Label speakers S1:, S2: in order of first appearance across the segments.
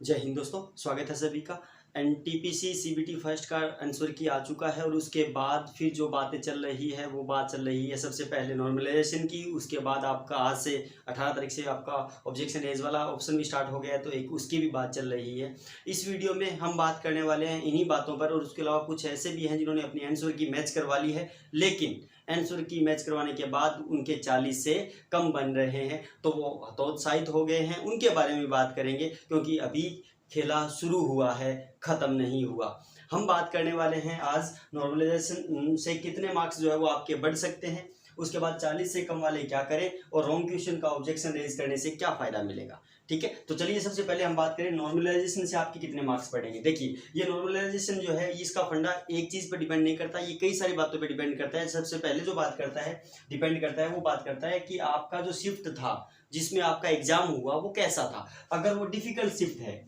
S1: जय हिंद दोस्तों, स्वागत है सभी का। एनटीपीसी सीबीटी फर्स्ट का आंसर की आ चुका है और उसके बाद फिर जो बातें चल रही है वो बात चल रही है सबसे पहले नॉर्मलाइजेशन की। उसके बाद आपका आज से 18 तारीख से आपका ऑब्जेक्शन एज वाला ऑप्शन भी स्टार्ट हो गया है, तो एक उसकी भी बात चल रही है। इस वीडियो में हम बात करने वाले हैं इन्हीं बातों पर, और उसके अलावा कुछ ऐसे भी हैं जिन्होंने अपनी आंसर की मैच करवा ली है, लेकिन आंसर की मैच करवाने के बाद उनके 40 से कम बन रहे हैं, तो वो हतोत्साहित हो गए हैं। उनके बारे में बात करेंगे क्योंकि अभी खेला शुरू हुआ है, ख़त्म नहीं हुआ। हम बात करने वाले हैं आज नॉर्मलाइजेशन से कितने मार्क्स जो है वो आपके बढ़ सकते हैं, उसके बाद 40 से कम वाले क्या करें, और रॉन्ग क्वेश्चन का ऑब्जेक्शन रेज करने से क्या फ़ायदा मिलेगा। ठीक है, तो चलिए सबसे पहले हम बात करें नॉर्मलाइजेशन से आपके कितने मार्क्स बढ़ेंगे। देखिए, ये नॉर्मलाइजेशन जो है इसका फंडा एक चीज़ पर डिपेंड नहीं करता, ये कई सारी बातों पर डिपेंड करता है। सबसे पहले जो बात करता है डिपेंड करता है वो बात करता है कि आपका जो शिफ्ट था जिसमें आपका एग्जाम हुआ वो कैसा था। अगर वो डिफ़िकल्ट शिफ्ट है,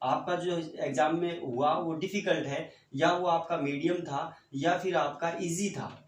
S1: आपका जो एग्जाम में हुआ वो डिफिकल्ट है, या वो आपका मीडियम था, या फिर आपका इजी था,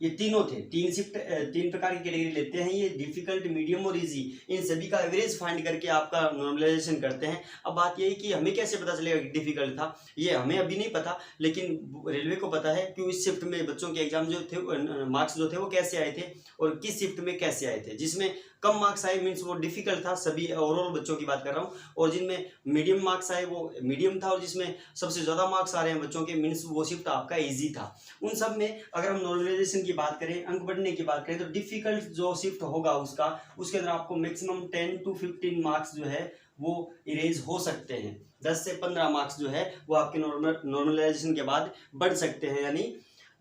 S1: ये तीनों थे। तीन प्रकार की कैटेगरी लेते हैं ये, डिफिकल्ट, मीडियम और इजी। इन सभी का एवरेज फाइंड करके आपका नॉर्मलाइजेशन करते हैं। अब बात यही कि हमें कैसे पता चलेगा कि डिफिकल्ट था, ये हमें अभी नहीं पता, लेकिन रेलवे को पता है कि इस शिफ्ट में बच्चों के एग्जाम जो थे, मार्क्स जो थे वो कैसे आए थे और किस शिफ्ट में कैसे आए थे। जिसमें कम मार्क्स आए मीन्स वो डिफिकल्ट था, सभी ओवरऑल बच्चों की बात कर रहा हूँ, और जिनमें मीडियम मार्क्स आए वो मीडियम था, और जिसमें सबसे ज़्यादा मार्क्स आ रहे हैं बच्चों के मीन्स वो शिफ्ट आपका ईजी था। उन सब में अगर हम नॉर्मलाइजेशन की बात करें, अंक बढ़ने की बात करें, तो डिफिकल्ट जो शिफ्ट होगा उसके अंदर आपको मैक्सिमम 10 to 15 मार्क्स जो है वो इरेज हो सकते हैं। 10 से 15 मार्क्स जो है वो आपके नॉर्मलाइजेशन के बाद बढ़ सकते हैं, यानी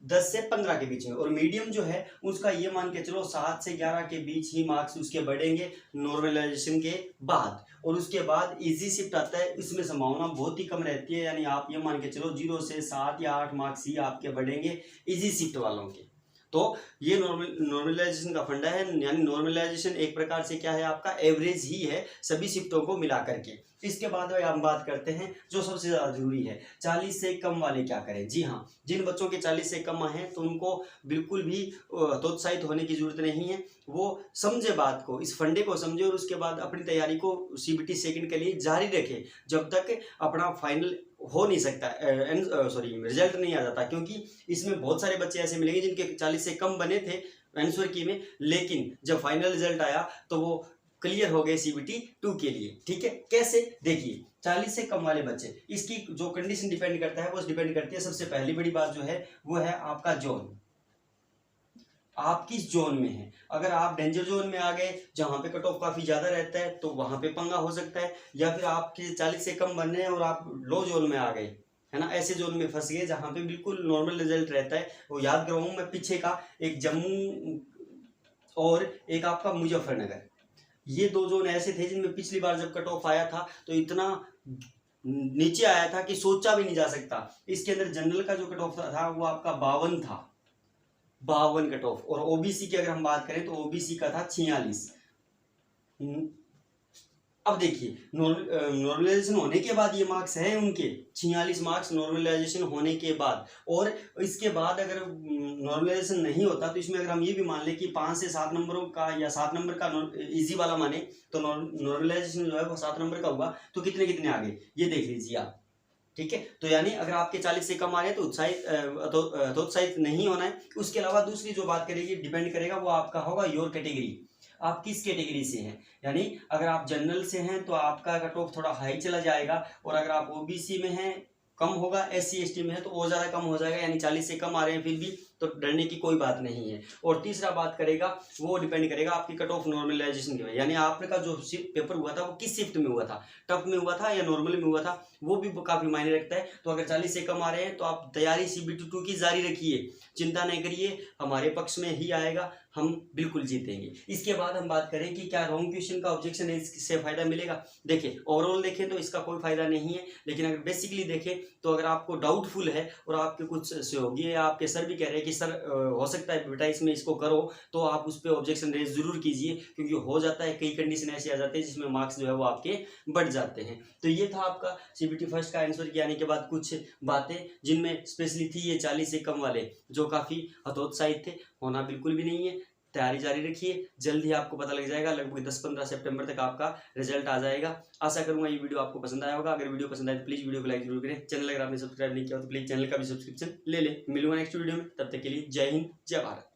S1: 10 से 15 के बीच में। और मीडियम जो है उसका ये मान के चलो 7 से 11 के बीच ही मार्क्स उसके बढ़ेंगे नॉर्मलाइजेशन के बाद। और उसके बाद इजी शिफ्ट आता है, इसमें संभावना बहुत ही कम रहती है, यानी आप ये मान के चलो 0 से 7 या 8 मार्क्स ही आपके बढ़ेंगे इजी शिफ्ट वालों के। तो ये नॉर्मलाइजेशन का फंडा है, यानी नॉर्मलाइजेशन एक प्रकार से क्या है, आपका एवरेज ही है सभी शिफ्टों को मिला करके। इसके बाद हम बात करते हैं जो सबसे ज़्यादा जरूरी है, 40 से कम वाले क्या करें। जी हाँ, जिन बच्चों के 40 से कम हैं तो उनको बिल्कुल भी हतोत्साहित होने की जरूरत नहीं है। वो समझे बात को, इस फंडे को समझे, और उसके बाद अपनी तैयारी को सीबीटी सेकंड के लिए जारी रखें जब तक अपना फाइनल हो नहीं सकता, रिजल्ट नहीं आ जाता। क्योंकि इसमें बहुत सारे बच्चे ऐसे मिलेंगे जिनके 40 से कम बने थे आंसर की में, लेकिन जब फाइनल रिजल्ट आया तो वो क्लियर हो गए सीबीटी 2 के लिए। ठीक है, कैसे, देखिए 40 से कम वाले बच्चे, इसकी जो कंडीशन डिपेंड करता है वो डिपेंड करती है, सबसे पहली बड़ी बात जो है वो है आपका जोन। आप किस जोन में हैं। अगर आप डेंजर जोन में आ गए जहां पे कट ऑफ काफी ज्यादा रहता है तो वहां पे पंगा हो सकता है, या फिर आपके 40 से कम बन रहे हैं और आप लो जोन में आ गए, है ना, ऐसे जोन में फंस गए जहां पे बिल्कुल नॉर्मल रिजल्ट रहता है। वो याद कराऊं मैं पीछे का, एक जम्मू और एक आपका मुजफ्फरनगर, ये दो जोन ऐसे थे जिनमें पिछली बार जब कट ऑफ आया था तो इतना नीचे आया था कि सोचा भी नहीं जा सकता। इसके अंदर जनरल का जो कट ऑफ था वो आपका 52 था, 52 कट ऑफ। और ओबीसी की अगर हम बात करें तो ओबीसी का था 46। अब देखिए नॉर्मलाइजेशन होने के बाद ये मार्क्स हैं उनके 46 मार्क्स नॉर्मलाइजेशन होने के बाद। और इसके बाद अगर नॉर्मलाइजेशन नहीं होता तो इसमें अगर हम ये भी मान लें कि 5 से 7 नंबरों का या 7 नंबर का इजी वाला माने तो नॉर्मलाइजेशन जो है वो 7 नंबर का हुआ, तो कितने कितने आ गए ये देख लीजिए आप। ठीक है, तो यानी अगर आपके 40 से कम आ रहे हैं तो उत्साहित नहीं होना है। उसके अलावा दूसरी जो बात करेगी डिपेंड करेगा वो आपका होगा योर कैटेगरी, आप किस कैटेगरी से हैं। यानी अगर आप जनरल से हैं तो आपका कट ऑफ थोड़ा हाई चला जाएगा, और अगर आप ओबीसी में हैं कम होगा, एससी एसटी में है तो और ज़्यादा कम हो जाएगा, यानी 40 से कम आ रहे हैं फिर भी तो डरने की कोई बात नहीं है। और तीसरा बात करेगा वो डिपेंड करेगा आपकी कट ऑफ नॉर्मलाइजेशन की, यानी आपका जो पेपर हुआ था वो किस शिफ्ट में हुआ था, टफ में हुआ था या नॉर्मल में हुआ था, वो भी काफ़ी मायने रखता है। तो अगर 40 से कम आ रहे हैं तो आप तैयारी सीबीटी 2 की जारी रखिए, चिंता नहीं करिए, हमारे पक्ष में ही आएगा, हम बिल्कुल जीतेंगे। इसके बाद हम बात करें कि क्या रॉन्ग क्वेश्चन का ऑब्जेक्शन है, इससे फायदा मिलेगा। देखिए ओवरऑल देखें तो इसका कोई फायदा नहीं है, लेकिन अगर बेसिकली देखें तो अगर आपको डाउटफुल है और आपके कुछ सहयोगी या आपके सर भी कह रहे हैं कि सर हो सकता है बेटा इसमें इसको करो, तो आप उस पर ऑब्जेक्शन रेज जरूर कीजिए, क्योंकि हो जाता है कई कंडीशन ऐसी आ जाती है जिसमें मार्क्स जो है वो आपके बढ़ जाते हैं। तो ये था आपका सीबीटी फर्स्ट का आंसर किए आने के बाद कुछ बातें जिनमें स्पेशली थी ये 40 से कम वाले जो काफ़ी हतोत्साहित थे, होना बिल्कुल भी नहीं है। तैयारी जारी रखिए, जल्द ही आपको पता लग जाएगा, लगभग 10-15 सितंबर तक आपका रिजल्ट आ जाएगा। आशा करूंगा ये वीडियो आपको पसंद आया होगा। अगर वीडियो पसंद आए तो प्लीज वीडियो को लाइक जरूर करें। चैनल अगर आपने सब्सक्राइब नहीं किया तो प्लीज चैनल का भी सब्सक्रिप्शन ले लें। मिलूंगा नेक्स्ट वीडियो में, तब तक के लिए जय हिंद, जय भारत।